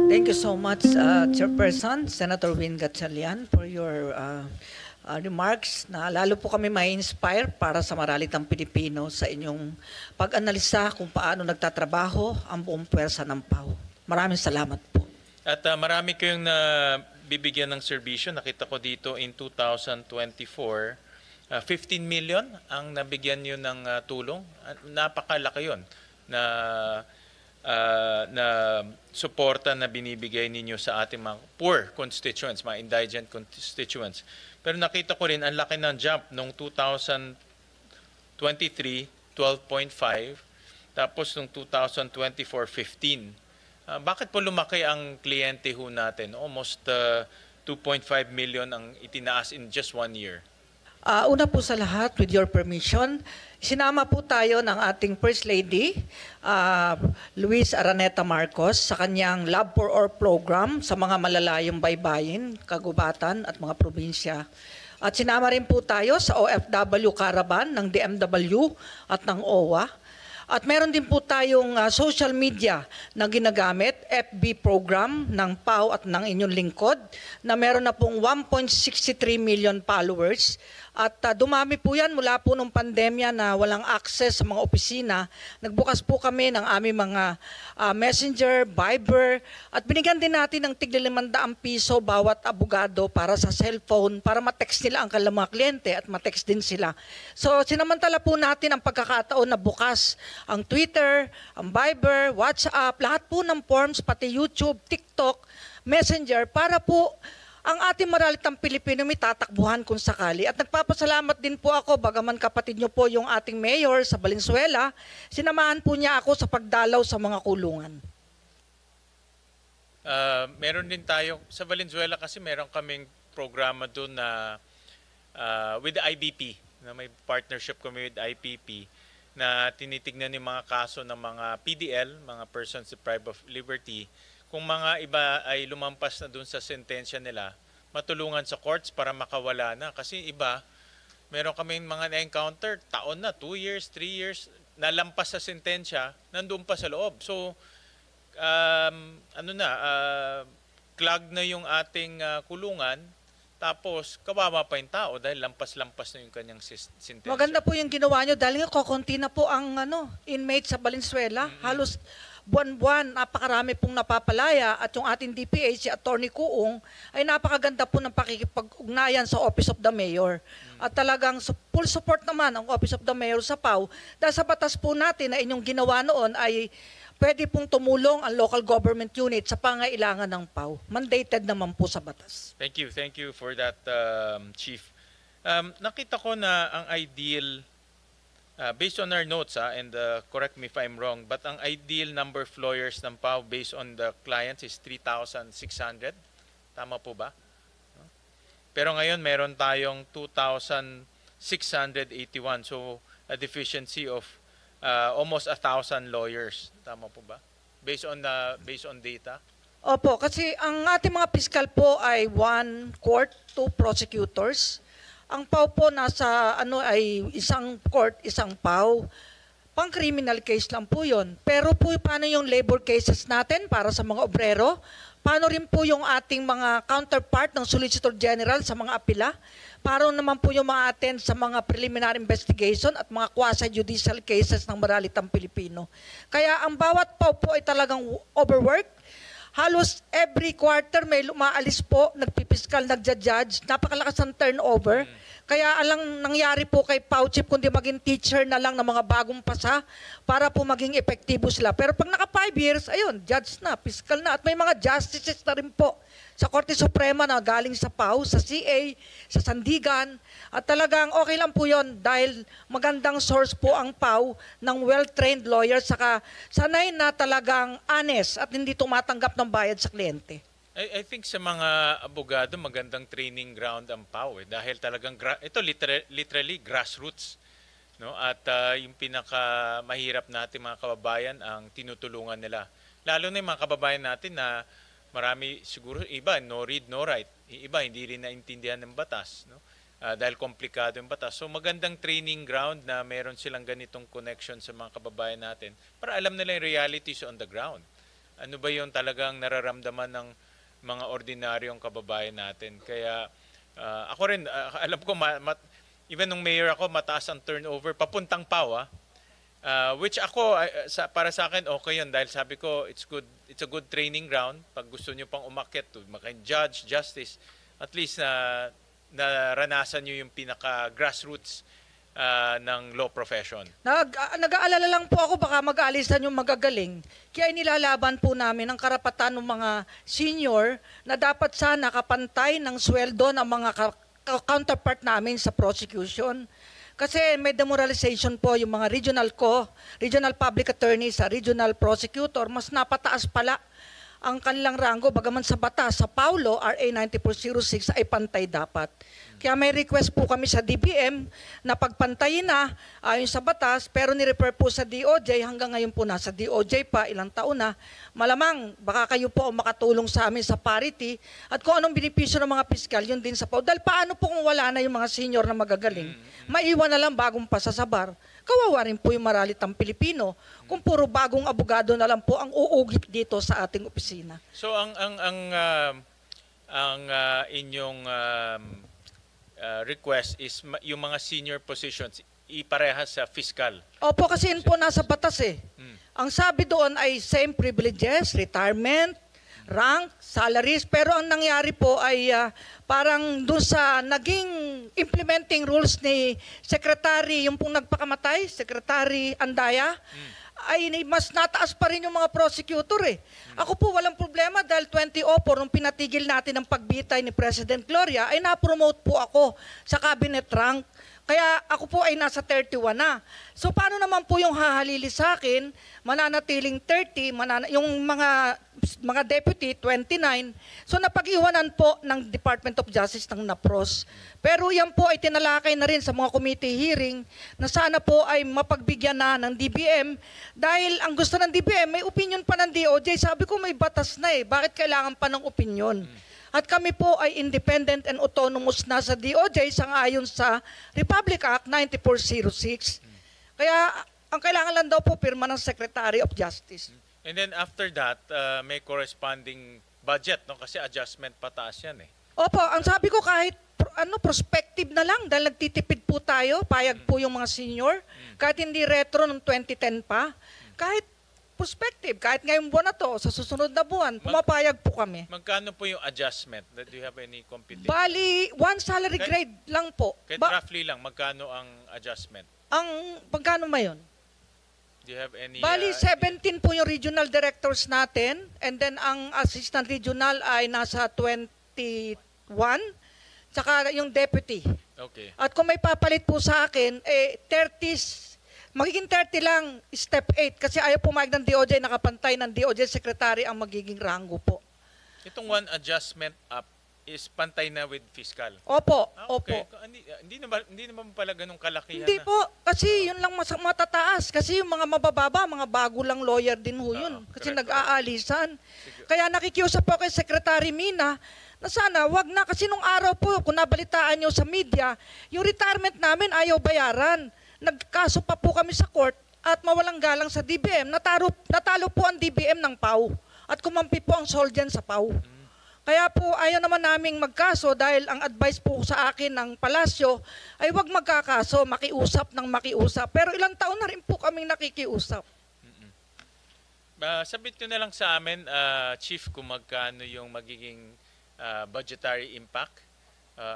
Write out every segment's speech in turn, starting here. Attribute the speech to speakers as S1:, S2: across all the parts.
S1: Thank you so much, Chairperson, Senator Win Gatchalian, for your remarks na lalo po kami ma-inspire para sa maralitang Pilipino sa inyong pag-analisa kung paano nagtatrabaho ang buong pwersa ng PAO. Maraming salamat po.
S2: At marami kayong bibigyan ng serbisyo. Nakita ko dito in 2024, 15 million ang nabigyan nyo ng tulong. Napakalaki yun na suporta na binibigay ninyo sa ating mga poor constituents, mga indigent constituents. Pero nakita ko rin, ang laki ng jump noong 2023, 12.5, tapos noong 2024, 15. Bakit po lumaki ang kliyente ho natin? Almost 2.5 million ang itinaas in just 1 year.
S1: Una po sa lahat, with your permission, sinama po tayo ng ating First Lady, Luis Araneta Marcos, sa kanyang Love for All program sa mga malalayong baybayin, kagubatan at mga probinsya. At sinama rin po tayo sa OFW Caravan ng DMW at ng OWA. At meron din po tayong social media na ginagamit, FB program ng PAO at ng inyong lingkod, na meron na pong 1.63 million followers. At dumami po yan mula po nung pandemya na walang access sa mga opisina. Nagbukas po kami ng aming mga Messenger, Viber, at binigyan din natin ng tig-500 piso bawat abogado para sa cellphone, para matext nila ang kanilang mga kliyente at matext din sila. So sinamantala po natin ang pagkakataon na bukas ang Twitter, ang Viber, WhatsApp, lahat po ng forms, pati YouTube, TikTok, Messenger, para po ang ating maralitang Pilipino may tatakbuhan kung sakali. At nagpapasalamat din po ako, bagaman kapatid niyo po yung ating mayor sa Valenzuela, sinamahan po niya ako sa pagdalaw sa mga kulungan.
S2: Meron din tayo, sa Valenzuela kasi meron kaming programa doon na with the IBP, na may partnership kami with IPP, na tinitignan yung mga kaso ng mga PDL, mga persons deprived of liberty. Kung mga iba ay lumampas na dun sa sentensya nila, matulungan sa courts para makawala na. Kasi iba, meron kaming mga na-encounter, taon na, 2 years, 3 years, nalampas sa sentensya, nandun pa sa loob. So, clog na yung ating kulungan, tapos kawawa pa yung tao dahil lampas-lampas na yung kanyang sentensya.
S1: Maganda po yung ginawa nyo dahil nga kokonti na po ang inmate sa Valenzuela. Halos buwan-buwan, napakarami pong napapalaya at yung ating DPH, si Attorney Kuong, ay napakaganda po ng pakikipag-ugnayan sa Office of the Mayor. At talagang full support naman ang Office of the Mayor sa PAO. Dahil sa batas po natin na inyong ginawa noon ay pwede pong tumulong ang local government unit sa pangailangan ng PAO. Mandated naman po sa batas.
S2: Thank you for that, Chief. Nakita ko na ang ideal, based on our notes, and correct me if I'm wrong, but ang ideal number of lawyers ng PAO based on the clients is 3,600. Tama po ba? Pero ngayon meron tayong 2,681. So a deficiency of almost 1,000 lawyers. Tama po ba? Based on data?
S1: Opo, kasi ang ating mga piskal po ay 1 court, 2 prosecutors. Ang PAO po nasa ay isang court, isang PAO. Pang-criminal case lang po yun. Pero po paano yung labor cases natin para sa mga obrero? Paano rin po yung ating mga counterpart ng Solicitor General sa mga apila? Paano naman po yung mga attend sa mga preliminary investigation at mga quasi-judicial cases ng maralitang Pilipino? Kaya ang bawat PAO po ay talagang overwork. Halos every quarter may lumaalis po, nagpipiskal, nagja-judge, napakalakas ng turnover. Kaya alang nangyari po kay PAO Chief, kundi maging teacher na lang ng mga bagong pasa para po maging epektibo sila. Pero pag naka 5 years, ayun, judge na, piskal na. At may mga justices na rin po sa Korte Suprema na galing sa PAO, sa CA, sa Sandigan. At talagang okay lang po yon dahil magandang source po ang PAO ng well-trained lawyers, saka sanay na talagang honest at hindi tumatanggap ng bayad sa kliyente.
S2: I think sa mga abogado, magandang training ground ang PAO. Dahil talagang, ito literally grassroots. No? At yung pinakamahirap natin mga kababayan ang tinutulungan nila. Lalo na yung mga kababayan natin na marami, siguro iba, no read, no write. Iba, hindi rin naintindihan ng batas. No? Dahil komplikado yung batas. So magandang training ground na meron silang ganitong connection sa mga kababayan natin para alam nila yung realities on the ground. Ano ba yung talagang nararamdaman ng mga ordinaryong kababayan natin? Kaya ako rin, alam ko, even nung mayor ako, mataas ang turnover, papuntang PAW, which ako, para sa akin, okay yun. Dahil sabi ko, it's a good training ground. Pag gusto nyo pang umakyat, maging judge, justice, at least naranasan nyo yung pinaka-grassroots ng law profession.
S1: Nag-aalala lang po ako, baka mag-aalisan yung magagaling. Kaya nilalaban po namin ang karapatan ng mga senior na dapat sana kapantay ng sweldo ng mga counterpart namin sa prosecution. Kasi may demoralization po yung mga regional public attorney sa regional prosecutor, mas napataas pala ang kanilang rango, bagaman sa batas, sa Paulo, RA 9406 ay pantay dapat. Kaya may request po kami sa DBM na pagpantayin na ayon sa batas, pero ni-refer po sa DOJ, hanggang ngayon po nasa DOJ pa, ilang taon na. Malamang, baka kayo po ang makatulong sa amin sa parity, at kung anong benepisyo ng mga piskal, yun din sa Paulo. Dahil paano po kung wala na yung mga senior na magagaling? Maiwan na lang bagong pasasabar. Kawawa rin po yung maralitang Pilipino kung puro bagong abogado na lang po ang uugip dito sa ating opisina.
S2: So ang inyong request is yung mga senior positions iparehas sa fiscal.
S1: Opo, kasi yun po nasa batas eh. Ang sabi doon ay same privileges, retirement, rank, salaries, pero ang nangyari po ay parang doon sa naging implementing rules ni Secretary, yung pong nagpakamatay, Secretary Andaya, ay mas nataas pa rin yung mga prosecutor eh. Ako po walang problema dahil 2004 nung pinatigil natin ang pagbitay ni President Gloria, ay na-promote po ako sa cabinet rank. Kaya ako po ay nasa 31 na. So paano naman po yung hahalili sa akin, mananatiling 30, yung mga deputy 29. So napag-iwanan po ng Department of Justice ng NAPROS. Pero yan po ay tinalakay na rin sa mga committee hearing na sana po ay mapagbigyan na ng DBM dahil ang gusto ng DBM may opinion pa ng DOJ. Sabi ko may batas na eh. Bakit kailangan pa ng opinion? At kami po ay independent and autonomous na sa DOJ sangayon sa Republic Act 9406. Kaya ang kailangan lang daw po pirma ng Secretary of Justice.
S2: And then after that, may corresponding budget, no? Kasi adjustment pataas yan eh.
S1: Opo, ang sabi ko kahit prospective na lang dahil nagtitipid po tayo, payag po yung mga senior, kahit hindi retro ng 2010 pa, kahit prospective, kahit ngayong buwan na to, sa susunod na buwan, pumapayag po kami.
S2: Magkano po yung adjustment? Do you have any computation?
S1: Bali, one salary grade lang po.
S2: Kahit roughly lang, magkano ang adjustment?
S1: Pagkano ba yun?
S2: Do you have any...
S1: Bali, 17 po yung regional directors natin, and then ang assistant regional ay nasa 21, tsaka yung deputy.
S2: Okay.
S1: At kung may papalit po sa akin, 30, magiging 30 lang, step 8, kasi ayaw pumayag ng DOJ, nakapantay ng DOJ secretary ang magiging rango po.
S2: Itong one adjustment up is pantay na with fiscal.
S1: Opo,
S2: Okay.
S1: opo.
S2: Hindi naman pala ganun kalakihan
S1: Hindi
S2: na.
S1: po, kasi yun lang matataas. Kasi yung mga mabababa, mga bago lang lawyer din ho yun. Kasi
S2: correct.
S1: nag-aalisan. Kaya nakikiusap po kay Secretary Mina na sana wag na. Kasi nung araw po, kung nabalitaan nyo sa media, yung retirement namin ayaw bayaran. Nagkaso pa po kami sa court at mawalang galang sa DBM. Natalo po ang DBM ng PAW. At kumampi po ang Soldian sa PAW. Kaya po ayaw naman naming magkaso dahil ang advice po sa akin ng palasyo ay wag magkakaso, makiusap ng makiusap. Pero ilang taon na rin po kaming nakikiusap.
S2: Sabit nyo na lang sa amin, Chief, kung magkano yung magiging budgetary impact.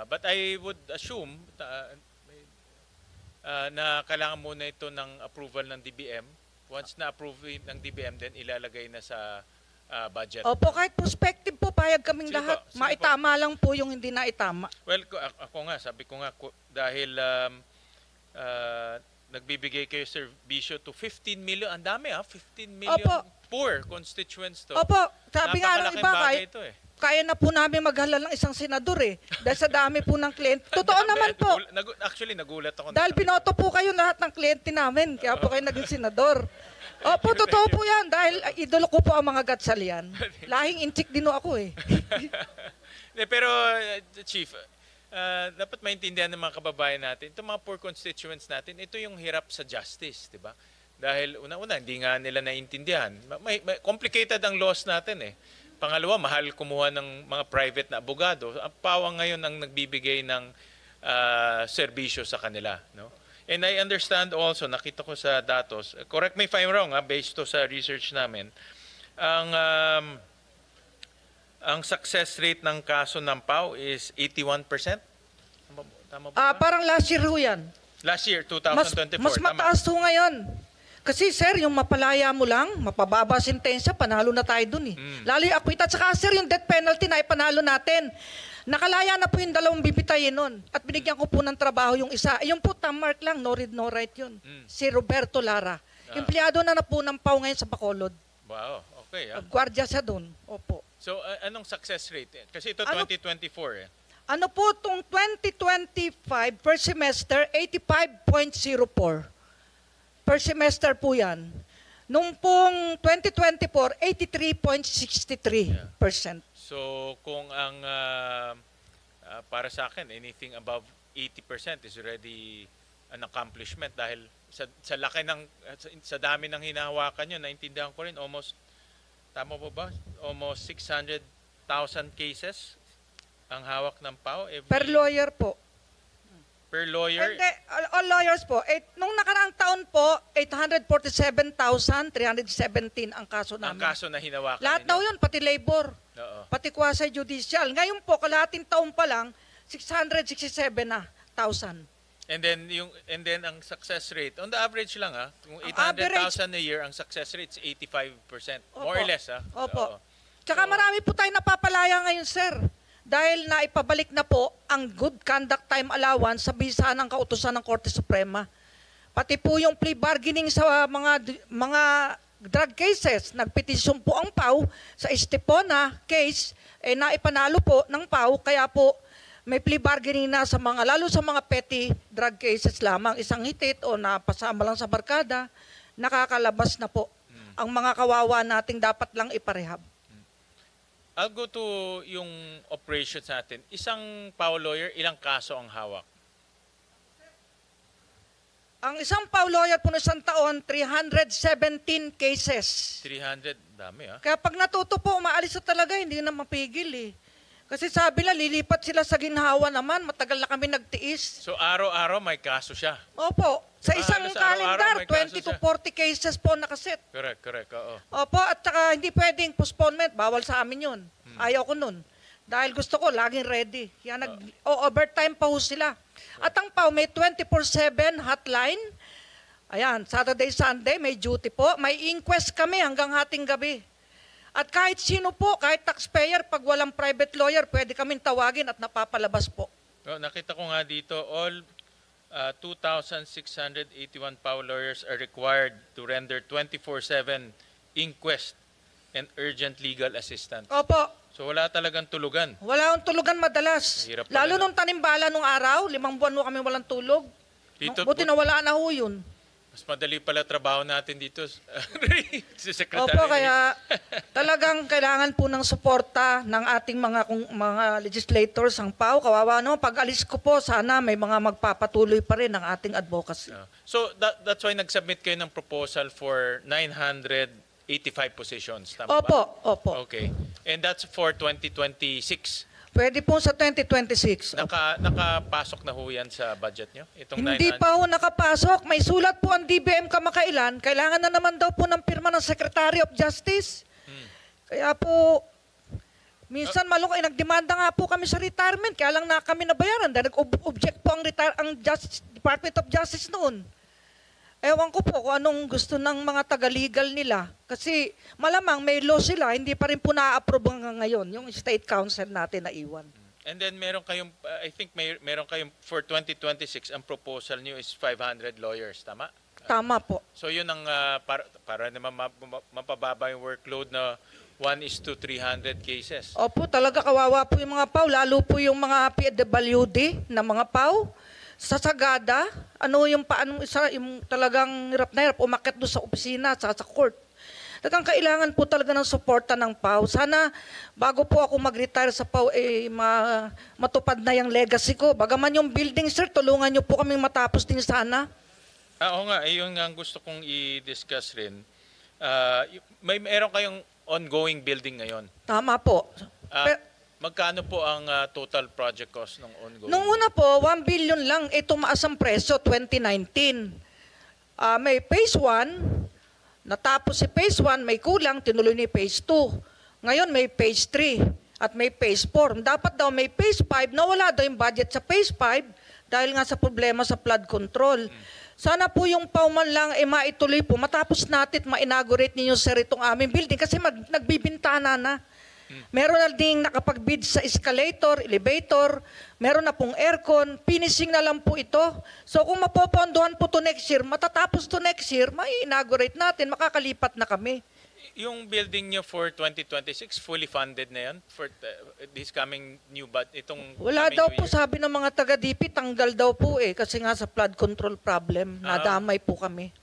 S2: But I would assume na kailangan muna ito ng approval ng DBM. Once na-approve ng DBM, then ilalagay na sa budget.
S1: Opo, kahit prospective po, payag kaming
S2: Sige
S1: lahat.
S2: po, sige
S1: Maitama lang po yung hindi naitama.
S2: Well, ako nga, sabi ko nga, dahil nagbibigay kayo serbisyo to 15 million, ang dami 15 million
S1: Opo.
S2: poor constituents to.
S1: Opo, sabi nga ng
S2: Napakalaking
S1: iba,
S2: bagay ito eh.
S1: kaya na po namin maghalal ng isang senador eh. Dahil sa dami po ng kliyente. Totoo naman po.
S2: Actually, nagulat ako.
S1: Dahil binoto po kayo lahat ng kliyente namin. Kaya po kayo naging senador. Opo, totoo po yan. Dahil idolo ko po ang mga gatsalian. Lahing inchik din ako eh.
S2: Pero, Chief, dapat maintindihan ng mga kababayan natin, itong mga poor constituents natin, ito yung hirap sa justice, di ba? Dahil una-una, hindi nga nila naiintindihan. Complicated ang laws natin eh. Pangalawa, mahal kumuha ng mga private na abogado. Ang PAW ngayon ang nagbibigay ng serbisyo sa kanila. No? And I understand also, nakita ko sa datos, correct me if I'm wrong, based to sa research namin, ang success rate ng kaso ng PAW is 81%? Tama ba?
S1: Parang last year ho yan.
S2: Last year,
S1: Mas
S2: 2024.
S1: mataas ho ngayon. Kasi sir, yung mapalaya mo lang, mapababa sentensya, panalo na tayo dun eh. Lalo yung acquittal. Saka sir, yung death penalty na ipanalo natin. Nakalaya na po yung 2 bibitayin nun. At binigyan ko po ng trabaho yung isa. Yung po, tamark lang, no read, no write yun. Si Roberto Lara. Empleyado na po ng PAW ngayon sa Bacolod.
S2: Wow, okay.
S1: Gwardiya siya dun. Opo.
S2: So, anong success rate? Kasi ito
S1: Ano?
S2: 2024 eh.
S1: Ano po itong 2025 per semester, 85.04. Per semester po yan. Nung pong 2024, 83.63%.
S2: So, kung ang para sa akin, anything above 80% is already an accomplishment dahil sa laki ng sa dami ng hinahawakan nyo, naintindihan ko rin almost, tama po ba? Almost 600,000 cases ang hawak ng PAW.
S1: Per lawyer po.
S2: Per lawyer?
S1: Hindi, all lawyers po. Nung nakaraang taon po, 847,317 ang kaso
S2: Ang
S1: namin.
S2: kaso na hinawakan
S1: Lahat
S2: ninyo.
S1: daw yun, pati labor,
S2: Oo.
S1: pati quasi judicial. Ngayon po, kalahating taon pa lang, 667,000.
S2: And then ang success rate, on the average lang kung
S1: Ang
S2: 800,000 a year, ang success rate is 85%. More or
S1: Opo.
S2: less
S1: Opo.
S2: Oo.
S1: Tsaka marami po tayo napapalaya ngayon, sir. Dahil naipabalik na po ang good conduct time allowance sa bisa ng kautusan ng Korte Suprema. Pati po yung plea bargaining sa mga drug cases. Nagpetisyon po ang PAW sa Estepona case, naipanalo po ng PAW, kaya po may plea bargaining na sa lalo sa mga petty drug cases lamang. Isang hitit o napasama lang sa barkada, nakakalabas na po ang mga kawawa nating dapat lang iparehab.
S2: I'll go to yung operations natin. Isang PAW lawyer, ilang kaso ang hawak?
S1: Ang isang PAW lawyer po na isang taon, 317 cases.
S2: 300, dami
S1: Kaya pag natuto po, umaalis na talaga, hindi na mapigil eh. Kasi sabi na, lilipat sila sa ginhawa naman, matagal na kami nagtiis.
S2: So araw-araw may kaso siya.
S1: Opo, sa isang
S2: Halos araw-araw
S1: kalendar,
S2: may kaso
S1: 20 to
S2: siya.
S1: 40 cases po nakaset.
S2: Correct, oo.
S1: Opo, at saka hindi pwedeng postponement, bawal sa amin yun. Ayaw ko nun. Dahil gusto ko, laging ready. Kaya overtime pa ho sila. At ang PAW may 24/7 hotline. Ayan, Saturday, Sunday, may duty po. May inquest kami hanggang hating gabi. At kahit sino po, kahit taxpayer, pag walang private lawyer, pwede kaming tawagin at napapalabas po.
S2: Nakita ko nga dito, all 2,681 PAW lawyers are required to render 24/7 inquest and urgent legal assistance.
S1: Opo,
S2: So wala talagang tulugan.
S1: wala akong tulugan madalas.
S2: Hirap
S1: Lalo
S2: pala
S1: nung tanimbala nung araw, 5 buwan mo kami walang tulog. Buti na wala na ho yun.
S2: Mas madali pala trabaho natin dito. Si Secretary.
S1: Opo, kaya talagang kailangan po ng suporta ng ating mga legislators, ang PAW. Kawawa no, pag alis ko po, sana may mga magpapatuloy pa rin ng ating advocacy.
S2: So that's why nag-submit kayo ng proposal for 985 positions. Tama
S1: Opo,
S2: ba?
S1: opo.
S2: Okay. And that's for 2026.
S1: Pwede po sa 2026.
S2: Nakapasok na ho yan sa budget nyo? Itong
S1: Hindi
S2: 900?
S1: pa ho nakapasok. May sulat po ang DBM kamakailan. Kailangan na naman daw po ng pirma ng Secretary of Justice. Kaya po, minsan nagdemanda nga po kami sa retirement. Kaya lang na kami nabayaran dahil nag-object po ang Department of Justice noon. Ewan ko po kung anong gusto ng mga taga-legal nila. Kasi malamang may law sila, hindi pa rin po na-approve hanggang ngayon, yung State Council natin na iwan.
S2: And then meron kayong, I think meron kayong for 2026, ang proposal nyo is 500 lawyers, tama?
S1: Tama po.
S2: So yun ang, para naman mapababa yung workload na 1:300 cases.
S1: Opo, talaga kawawa po yung mga PAW, lalo po yung mga PWD na mga PAW. Sa Sagada, yung talagang hirap na hirap, umakyat doon sa opisina, sa court. Talagang kailangan po talaga ng suporta ng PAW. Sana, bago po ako mag-retire sa PAW, matupad na yung legacy ko. Bagaman yung building, sir, tulungan niyo po kaming matapos din sana.
S2: Oo nga, yun nga ang gusto kong i-discuss rin. Meron kayong ongoing building ngayon.
S1: Tama po.
S2: Ah, magkano po ang total project cost ng ongoing?
S1: Nung una po, 1 billion lang, tumaas ang presyo 2019. May phase 1, natapos si phase 1, may kulang, tinuloy ni phase 2. Ngayon may phase 3 at may phase 4. Dapat daw may phase 5, nawala daw yung budget sa phase 5 dahil nga sa problema sa flood control. Sana po yung pauman lang maituloy po, matapos natin ma-inaugurate ninyo sir itong aming building kasi nagbibintana na. Meron na ding nakapag-bid sa escalator, elevator, meron na pong aircon, finishing na lang po ito. So kung mapopondohan po to next year, matatapos to next year, ma-inaugurate natin, makakalipat na kami.
S2: Yung building nyo for 2026, fully funded na yan for this coming new itong
S1: Wala
S2: coming
S1: daw
S2: new
S1: po
S2: year?
S1: sabi ng mga taga-DP, tanggal daw po kasi nga sa flood control problem, nadamay po kami.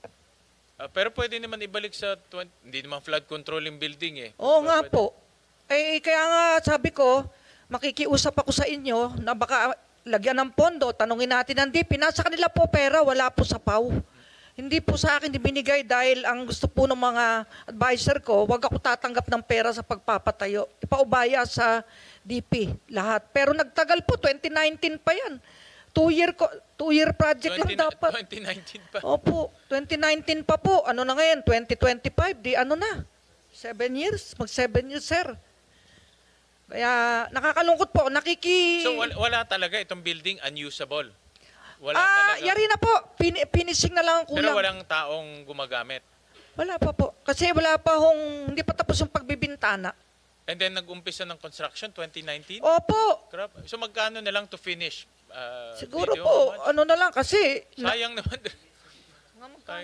S2: Pero pwede naman ibalik sa hindi naman flood control yung building eh.
S1: Oo nga
S2: Pwede.
S1: po. Kaya nga sabi ko, makikiusap ako sa inyo na baka lagyan ng pondo, tanungin natin ang DP, nasa kanila po pera, wala po sa PAW. Hindi po sa akin binigay dahil ang gusto po ng mga advisor ko, wag ako tatanggap ng pera sa pagpapatayo. Ipaubaya sa DP lahat. Pero nagtagal po, 2019 pa yan. 2-year project lang dapat.
S2: 2019 pa.
S1: Opo, 2019 pa po. Ano na ngayon? 2025, di ano na? 7 years? Mag 7 years, sir. Kaya nakakalungkot po.
S2: So wala talaga itong building unusable? Wala talaga?
S1: Yari na po. Finishing na lang ang kulang.
S2: Pero walang taong gumagamit?
S1: Wala pa po. Kasi hindi pa tapos yung pagbibintana.
S2: And then nag-umpisa ng construction 2019?
S1: Opo.
S2: Crap. So magkano na lang to finish?
S1: Siguro
S2: Video,
S1: po,
S2: how much?
S1: ano na lang kasi.
S2: Sayang naman.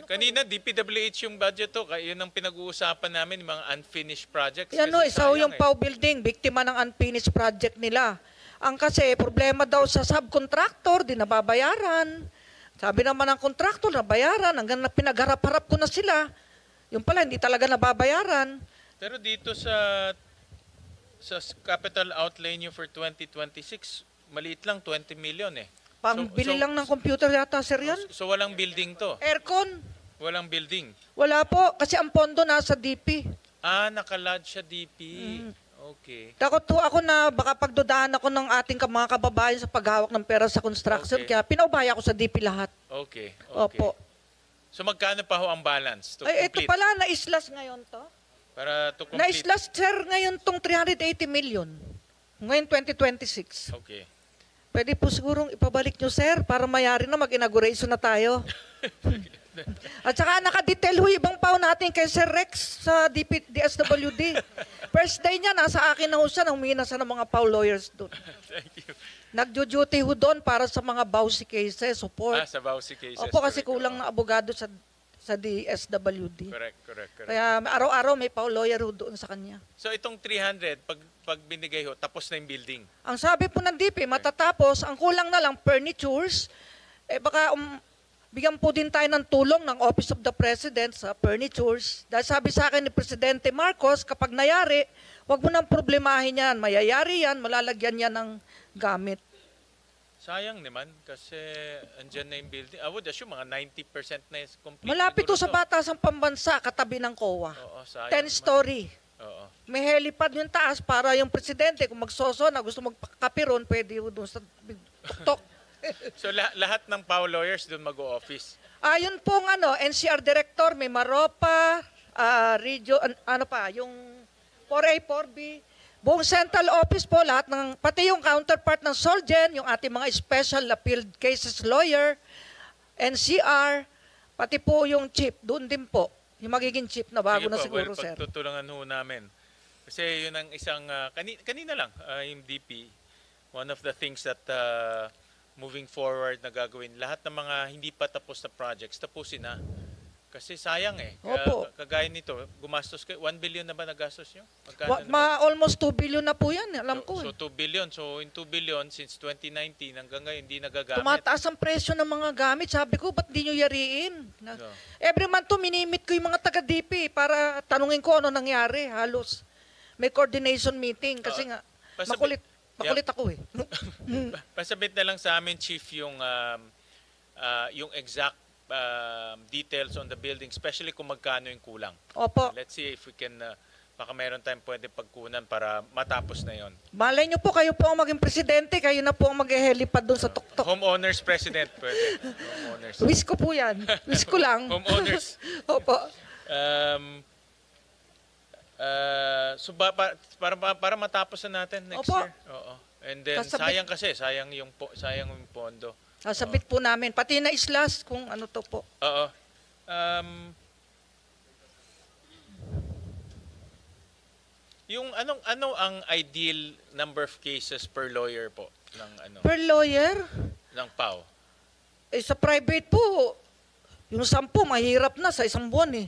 S2: Kanina, DPWH yung budget to. Yun ang pinag-uusapan namin, yung mga unfinished projects.
S1: Yan o,
S2: Kasi
S1: isa
S2: sayang
S1: yung PAW building, biktima ng unfinished project nila. Ang kasi, problema daw sa subcontractor, di nababayaran. Sabi naman ng contractor, nabayaran. Hanggang na pinagharap-harap ko na sila. Yung pala, hindi talaga nababayaran.
S2: Pero dito sa capital outlay nyo for 2026, maliit lang, 20 million eh.
S1: Pambili lang ng computer yata, sir, yan.
S2: So walang building to?
S1: Aircon.
S2: Walang building?
S1: Wala po, kasi ang pondo nasa DP.
S2: Nakalodge sa DP. Okay.
S1: Takot po ako na baka pagdudahan ako ng ating mga kababayan sa paghawak ng pera sa construction,
S2: Okay.
S1: kaya pinaubaya ko sa DP lahat.
S2: Okay.
S1: Opo.
S2: So magkano pa ho ang balance to
S1: Ito
S2: complete?
S1: pala, na-islas ngayon to.
S2: Para to complete?
S1: Na-islas, sir, ngayon tong 380 million. Ngayon 2026.
S2: Okay.
S1: Pwede po sigurong ipabalik nyo, sir, para mayari na mag-inauguration na tayo. At saka nakadetail ho ibang PAW natin kay Sir Rex sa DSWD. First day niya, nasa akin na ho siya, humingi na siya ng mga PAW lawyers doon.
S2: Thank you.
S1: Nag-duty ho doon para sa mga BAWSI cases, support.
S2: Sa Bausi cases.
S1: Opo, kasi
S2: correct.
S1: kulang na abogado sa DSWD.
S2: Correct.
S1: Kaya araw-araw may PAW lawyer ho doon sa kanya.
S2: So itong 300, pag binigay ho, tapos na yung building.
S1: Ang sabi po ng DP, matatapos, ang kulang na lang furnitures, baka bigyan po din tayo ng tulong ng Office of the President sa furnitures. Dahil sabi sa akin ni Presidente Marcos, kapag nayari, wag mo nang problemahin yan. Mayayari yan, malalagyan yan ng gamit.
S2: Sayang naman kasi andyan na yung building. I would assume mga 90% na is complete.
S1: Malapit to
S2: siguro
S1: sa Batasan Pambansa, katabi ng COA.
S2: Oo, sayang
S1: 10
S2: naman.
S1: story.
S2: Oo.
S1: May helipad yung taas para yung Presidente, kung magsoso na gusto magpakapiron, pwede yun doon sa tuktok.
S2: So lahat ng PAW lawyers doon mag-o-office.
S1: Yun pong NCR Director, may Maropa, yung 4A, 4B, buong central office po, lahat pati yung counterpart ng Solgen, yung ating mga special appeal cases lawyer, NCR, pati po yung chief, doon din po, yung magiging chief na bago
S2: Sige
S1: na
S2: po,
S1: siguro, sir.
S2: pagtutulungan ho namin. Kasi yun ang isang, kanina lang, yung DP, one of the things that moving forward na gagawin, lahat ng mga hindi pa tapos na projects, tapusin na. Kasi sayang eh.
S1: Opo.
S2: Kagaya nito, gumastos kayo, 1 billion na ba nagastos nyo? Magkano na ba?
S1: Almost 2 billion na po yan, alam ko.
S2: So 2 billion. So in 2 billion since 2019 hanggang ngayon hindi nagagamit.
S1: Tumataas ang presyo ng mga gamit. Sabi ko, ba't di nyo yariin?
S2: No.
S1: Every month to, minimit ko yung mga taga-DP para tanungin ko ano nangyari. Halos may coordination meeting kasi nga makulit ako eh.
S2: Pasabit na lang sa amin, Chief, yung exact details on the building, especially kung magkano yung kulang.
S1: Opo.
S2: Let's see if we can, baka meron tayong pwede pagkunan para matapos na yon.
S1: Malay nyo po, kayo po ang maging presidente, kayo na po ang mag-helipad doon sa tuktok.
S2: Homeowners president, pwede. Homeowners.
S1: Wish ko po yan. Wish ko lang.
S2: Homeowners.
S1: Opo.
S2: So para matapos na natin next
S1: Opo.
S2: year. Oo. And then
S1: Kasabit-
S2: sayang yung pondo.
S1: Sasabit po namin. Pati na islas kung ano to po.
S2: Oo. Yung ano ang ideal number of cases per lawyer po ng
S1: Per lawyer,
S2: ng PAO?
S1: sa private po, yung 10 mahirap na sa isang buwan eh.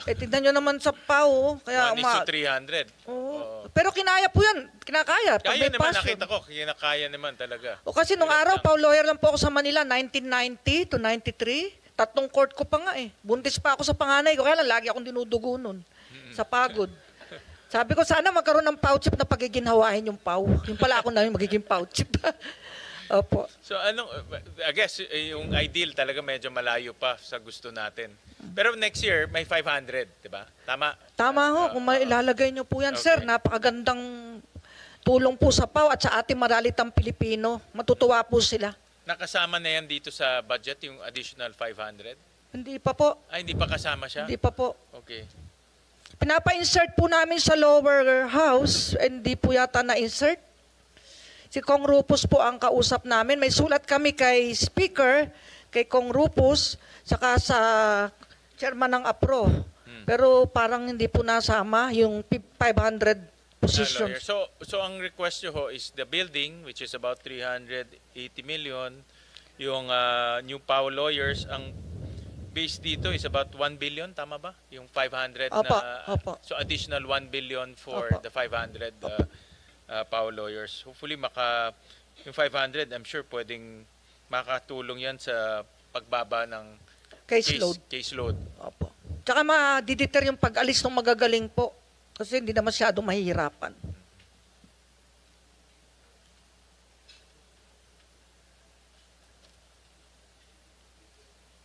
S1: Tignan nyo naman sa PAO. Kaya
S2: 1:300.
S1: Oo. Pero kinaya po yan. Kinakaya. Pag
S2: Kaya
S1: may
S2: naman
S1: passion.
S2: nakita ko, kinakaya naman talaga.
S1: O kasi nung araw, PAO lawyer lang po ako sa Manila, 1990 to 93. 3 court ko pa nga eh. Buntis pa ako sa panganay ko. Kaya lang, lagi akong dinudugo nun. Sa pagod. Sabi ko, sana magkaroon ng PAO chief na pagiginhawain yung PAO. Yung pala ako na yung magiging PAO chief. Opo.
S2: So I guess yung ideal talaga medyo malayo pa sa gusto natin. Pero next year may 500, 'di ba? Tama.
S1: Tama ho, kung may ilalagay nyo po yan, sir.
S2: Okay.
S1: Napakagandang tulong po sa PAO at sa ating maralitang Pilipino. Matutuwa po sila.
S2: Nakasama na yan dito sa budget yung additional 500?
S1: Hindi pa po.
S2: Ay, hindi pa kasama siya?
S1: Hindi pa po.
S2: Okay.
S1: Pinapa-insert po namin sa lower house, hindi po yata na-insert. Si Kong Rupus po ang kausap namin. May sulat kami kay Speaker, kay Kong Rupus, saka sa chairman ng APRO. Pero parang hindi po nasama yung 500 positions.
S2: So ang request nyo ho is the building, which is about 380 million. Yung new PAO lawyers, ang base dito is about 1 billion, tama ba? Yung 500
S1: Opo,
S2: na,
S1: opo.
S2: so additional 1 billion for
S1: Opo.
S2: the 500 PAO lawyers. Hopefully yung 500, I'm sure pwedeng makatulong yan sa pagbaba ng caseload.
S1: Opo. Tsaka ma-deter yung pag-alis ng magagaling po. Kasi hindi na masyadong mahihirapan.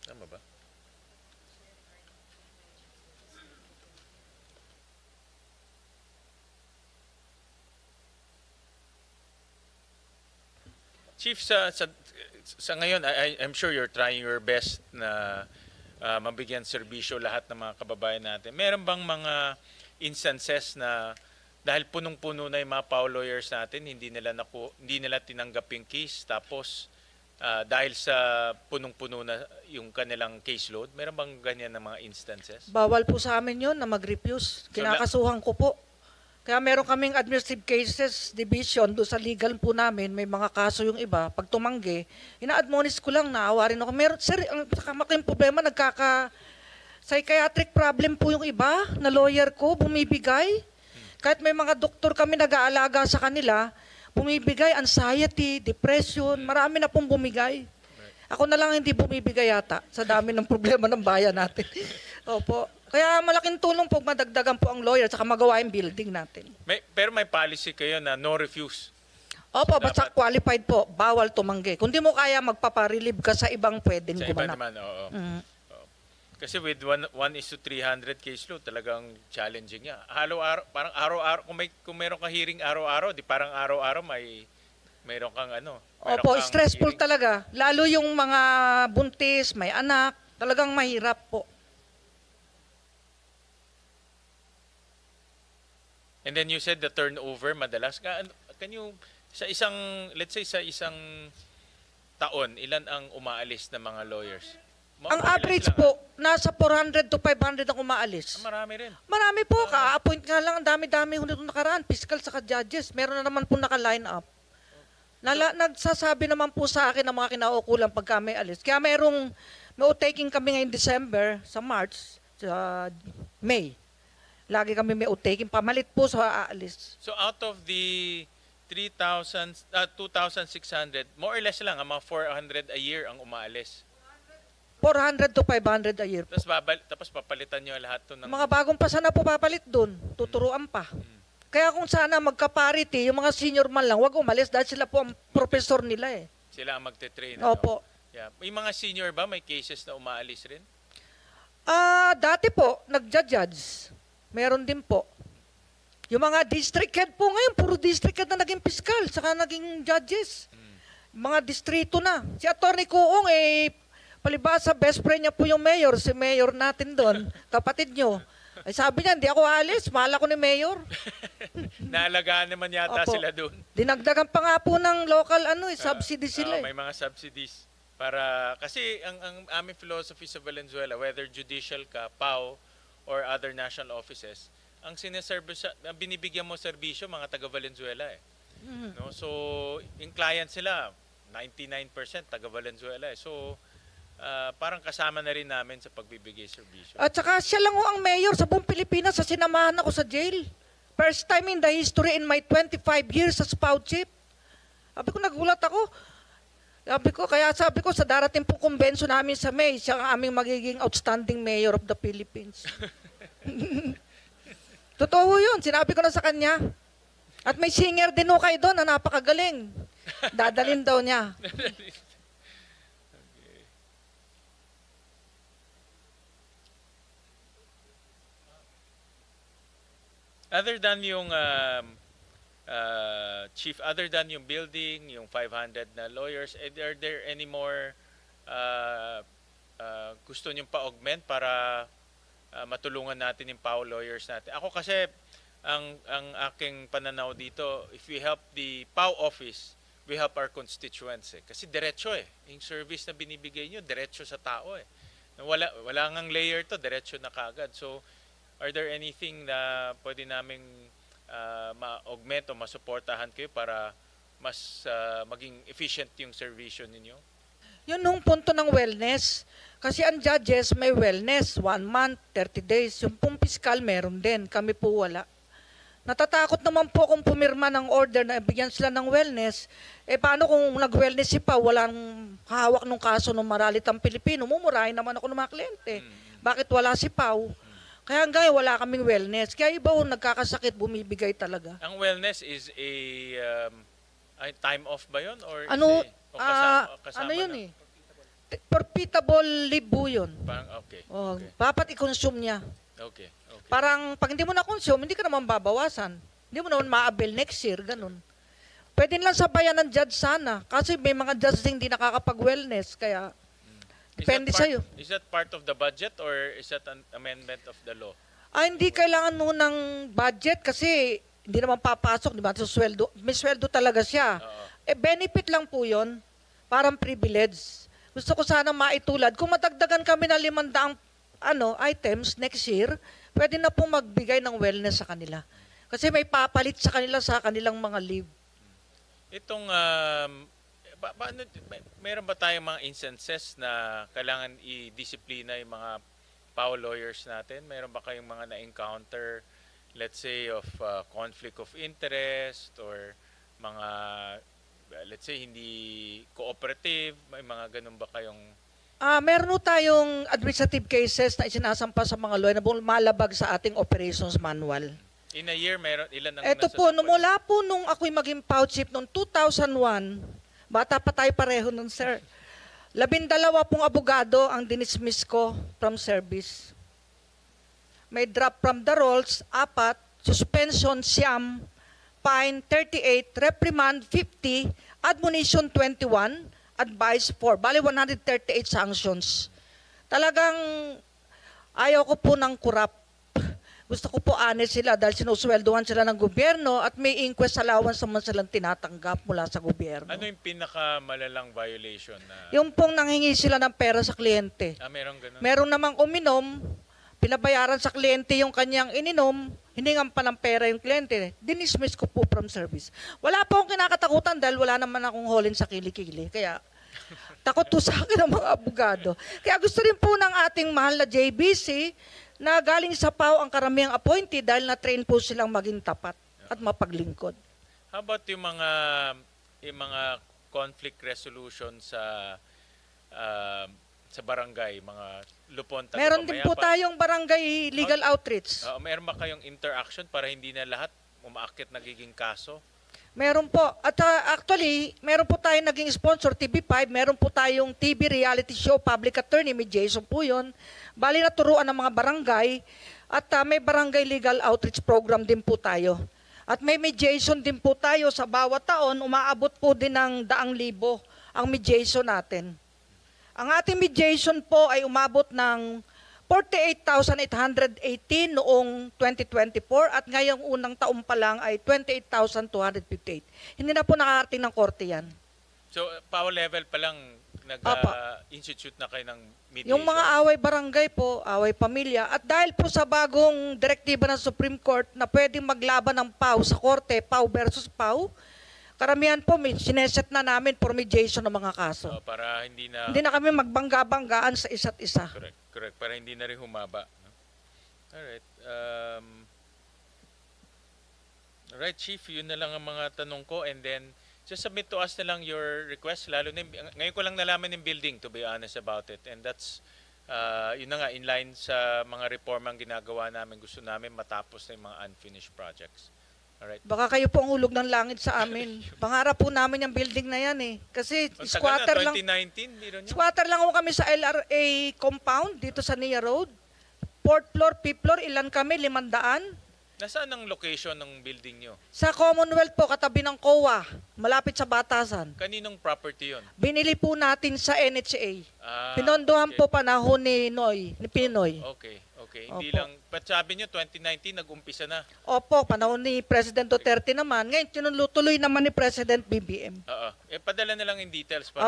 S2: Tama ba? Chief, sa ngayon, I'm sure you're trying your best na mabigyan serbisyo lahat ng mga kababayan natin. Meron bang mga instances na dahil punong-puno na yung mga PAO lawyers natin, hindi nila tinanggap yung case, tapos dahil sa punong-puno na yung kanilang caseload, meron bang ganyan na mga instances?
S1: Bawal po sa amin yun na mag-refuse. Kinakasuhan ko po. Kaya meron kaming administrative cases division doon sa legal po namin, may mga kaso yung iba. Pag tumanggi, ina-admonish ko lang, naawa rin ako. Meron, sir, ang makamaking problema, psychiatric problem po yung iba na lawyer ko, bumibigay. Kahit may mga doktor kami nag-aalaga sa kanila, bumibigay, anxiety, depression, marami na pong bumigay. Ako na lang hindi bumibigay yata sa dami ng problema ng bayan natin. Opo. Kaya malaking tulong po madagdagan po ang lawyer at magawa yung building natin.
S2: Pero may policy kayo na no refuse.
S1: Opo, basta qualified po, bawal tumanggi. Kung di mo kaya magpaparelieve ka sa ibang pwedeng
S2: Sa iba
S1: gumanap.
S2: naman, oo. Kasi with 1:300 caseload, talagang challenging niya. Parang araw-araw, kung meron kang hearing araw-araw, di parang araw-araw meron kang meron
S1: Opo,
S2: kang
S1: stressful
S2: hearing.
S1: talaga. Lalo yung mga buntis, may anak, talagang mahirap po.
S2: And then you said the turnover madalas. Can you, let's say sa isang taon, ilan ang umaalis na mga lawyers?
S1: Ang
S2: Ilan
S1: average
S2: lang,
S1: po, nasa 400 to 500 ang umaalis.
S2: marami rin.
S1: Marami po, ka-appoint nga lang, ang dami-dami nito nakaraan, fiscal saka judges. Meron na naman po naka-line up. Nagsasabi naman po sa akin ng mga kinaukulan pag kami alis. Kaya may taking kami ngayong December, sa March, sa May. Lagi kami may taking, pamalit po sa aalis.
S2: So out of the 2,600, more or less lang, mga 400 a year ang umaalis.
S1: 400 to 500 a year po.
S2: Tapos papalitan nyo lahat to ng...
S1: Mga bagong pasa na po papalit doon, tuturuan pa. Kaya kung sana magka-parity, yung mga senior man lang, wag umalis dahil sila po ang professor nila eh.
S2: Sila ang magte-train.
S1: Opo.
S2: Yeah. May mga senior ba? May cases na umaalis rin?
S1: Dati po, nagja-judge. Meron din po. Yung mga district head po ngayon, puro district head na naging piskal, saka naging judges. Mga distrito na. Si Atty. Kuong, palibasa, best friend niya po yung mayor, si mayor natin doon, kapatid nyo. Ay sabi niya, hindi ako alis, mahal ako ni mayor.
S2: Naalagaan naman yata
S1: Opo.
S2: sila doon.
S1: Dinagdagan pa nga po ng local subsidy sila.
S2: May mga subsidies. Para, kasi ang aming philosophy sa Valenzuela, whether judicial ka, PAO, or other national offices, ang binibigyan mo serbisyo mga taga Valenzuela eh. No? So, yung client sila 99% taga Valenzuela eh. So, parang kasama na rin namin sa pagbibigay serbisyo.
S1: At saka siya lang ho ang mayor sa buong Pilipinas sa sinamahan ako sa jail. First time in the history in my 25 years as PAO chief. Sabi ko, nagulat ako. Sabi ko, sa darating pong konbensyon namin sa May, siya ang aming magiging outstanding mayor of the Philippines. Totoo yun, sinabi ko na sa kanya. At may singer din ho kayo doon na napakagaling. Dadalin daw niya.
S2: Other than yung chief, other than yung building, yung 500 na lawyers, are there any more gusto niyong pa-augment para matulungan natin yung PAO lawyers natin? Ako kasi, ang aking pananaw dito, if we help the PAO office, we help our constituents eh. Kasi diretso eh. Yung service na binibigay nyo, diretso sa tao eh. Wala ngang layer to, diretso na kagad. So, are there anything na pwede naming ma-augment o masuportahan kayo para mas maging efficient yung servisyo ninyo?
S1: Yun nung punto ng wellness. Kasi ang judges may wellness, 1 month, 30 days. Yung pong piskal meron din, kami po wala. Natatakot naman po kung pumirma ng order na ibigyan sila ng wellness. Paano kung nag-wellness si Pao, walang hawak ng kaso ng maralitang Pilipino, mumurahin naman ako ng mga kliyente. Bakit wala si Pao? Kaya hanggang wala kaming wellness. Kaya iba nagkakasakit, bumibigay talaga.
S2: Ang wellness is a time off ba yun? Or kasama
S1: ano yun
S2: na?
S1: eh? Profitable leave po yun.
S2: Parang, okay.
S1: Dapat i-consume niya.
S2: Okay.
S1: Parang pag hindi mo na-consume, hindi ka naman babawasan. Hindi mo naman ma-avail next year, ganun. Pwede lang sabayan ng judge sana. Kasi may mga judge hindi nakakapag-wellness. Kaya, depende sa'yo.
S2: Is that part of the budget or is that an amendment of the law?
S1: Hindi kailangan nun ng budget kasi hindi naman papasok, di ba? So, sweldo. May sweldo talaga siya. Benefit lang po yun. Parang privilege. Gusto ko sana maitulad. Kung madagdagan kami ng 500 items next year, pwede na pong magbigay ng wellness sa kanila. Kasi may papalit sa kanila sa kanilang mga leave.
S2: Itong, mayroon ba tayong mga instances na kailangan i-disiplina yung mga PAO lawyers natin? Mayroon ba kayong mga na-encounter, let's say, of conflict of interest or mga, let's say, hindi cooperative? May mga ganun ba kayong...
S1: Meron tayong administrative cases na isinasampa sa mga lawyer na malabag sa ating operations manual.
S2: In a year, ilan ang
S1: Ito po, mula po nung ako'y maging PAO chief noong 2001, bata pa tayo pareho nun, sir. 12 pong abogado ang dinismiss ko from service. May drop from the rolls, 4, suspension, 9, fine, 38, reprimand, 50, admonition, 21, advice 4. Bali, 138 sanctions. Talagang ayaw ko po ng corrupt. Gusto ko po honest sila dahil sinusweldohan sila ng gobyerno at may inquest allowance naman silang tinatanggap mula sa gobyerno.
S2: Ano yung pinakamalalang violation?
S1: Yung pong nanghingi sila ng pera sa kliyente.
S2: Meron ganun?
S1: Meron namang uminom, pinabayaran sa kliyente yung kanyang ininom, hiningan pa ng pera yung kliyente. Dinismiss ko po from service. Wala po akong kinakatakutan dahil wala naman akong holin sa kilikili. Kaya takot po sa akin ang mga abogado. Kaya gusto rin po ng ating mahal na JBC na galing sa PAO ang karamihang appointee dahil na-train po silang maging tapat at mapaglingkod.
S2: How about yung mga conflict resolution sa barangay, mga lupon?
S1: Meron din po tayong barangay legal outreach.
S2: Meron ba kayong interaction para hindi na lahat umaakit nagiging kaso?
S1: Meron po. At actually, meron po tayong naging sponsor, TV5. Meron po tayong TV reality show, Public Attorney, mediation po yun. Bali naturuan ng mga barangay. At may barangay legal outreach program din po tayo. At may mediation din po tayo sa bawat taon. Umaabot po din ng 100,000 ang mediation natin. Ang ating mediation po ay umabot ng 48,818 noong 2024 at ngayong unang taon pa lang ay 28,258. Hindi na po nakarating ng korte yan.
S2: So, PAO level pa lang
S1: Apa.
S2: nag-institute na kayo ng mediation?
S1: Yung mga away barangay po, away pamilya, at dahil po sa bagong direktiba ng Supreme Court na pwedeng maglaban ng PAO sa korte, PAO versus PAO, karamihan po, sineset na namin for mediation ng mga kaso.
S2: Para hindi na...
S1: Hindi na kami magbangga-banggaan sa isa't isa.
S2: Correct. Para hindi na rin humaba. No? Alright. Alright, Chief, yun na lang ang mga tanong ko. And then, just submit to us na lang your request. Lalo na, ngayon ko lang nalaman yung building, to be honest about it. And that's, yun na nga, in line sa mga reformang ginagawa namin. Gusto namin matapos na yung mga unfinished projects. Alright.
S1: Baka kayo po ang hulog ng langit sa amin. Pangarap po namin yung building na yan eh. Kasi squatter lang.
S2: 2019, di rin yun?
S1: Squatter lang ako kami sa LRA compound dito sa Nia Road. 4th floor, 5th floor, ilan kami? 500.
S2: Nasaan ang location ng building nyo?
S1: Sa Commonwealth po, katabi ng COA, malapit sa Batasan.
S2: Kaninong property yun?
S1: Binili po natin sa NHA. Pinondohan
S2: okay.
S1: po panahon ni Pinoy.
S2: Okay. Hindi
S1: Opo.
S2: lang, but sabi nyo, 2019, nag-umpisa na.
S1: Opo, panahon ni President Duterte naman. Ngayon, tinuloy naman ni President BBM.
S2: Oo. Padala na lang in details
S1: Opo.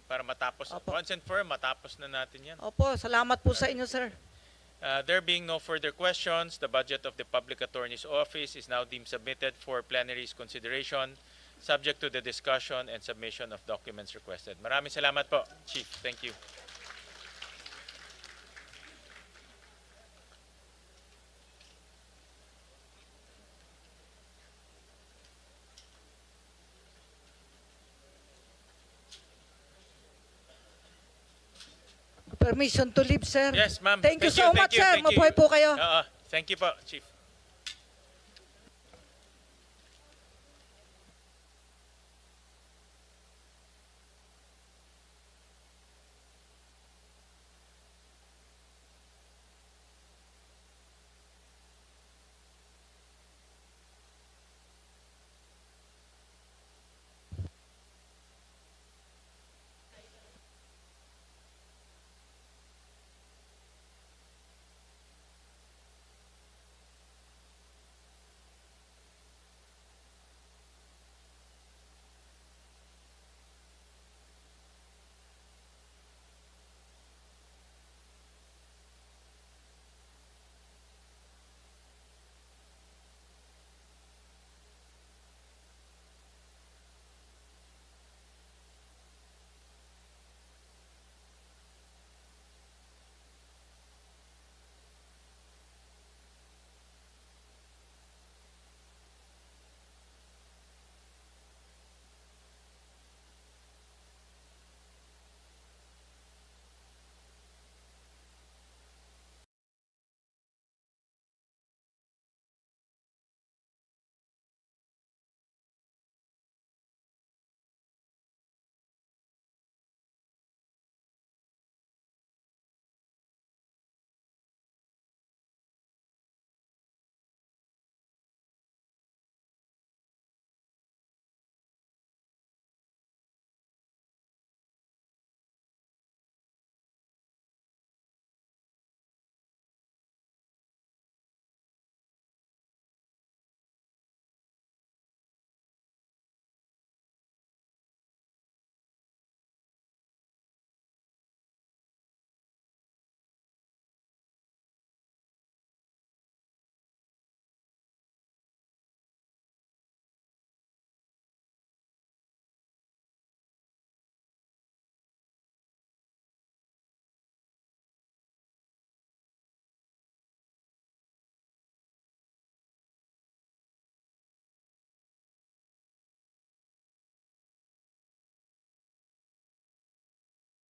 S2: para matapos.
S1: Opo.
S2: Once and for all, matapos na natin yan.
S1: Opo, salamat po sa inyo, sir.
S2: There being no further questions, the budget of the Public Attorney's Office is now deemed submitted for plenary's consideration, subject to the discussion and submission of documents requested. Maraming salamat po, Chief. Thank you.
S1: Permission to leave, sir.
S2: Yes, ma'am.
S1: Thank you so much, sir.
S2: Thank you.
S1: Mabuhay po kayo.
S2: Thank you po, Chief.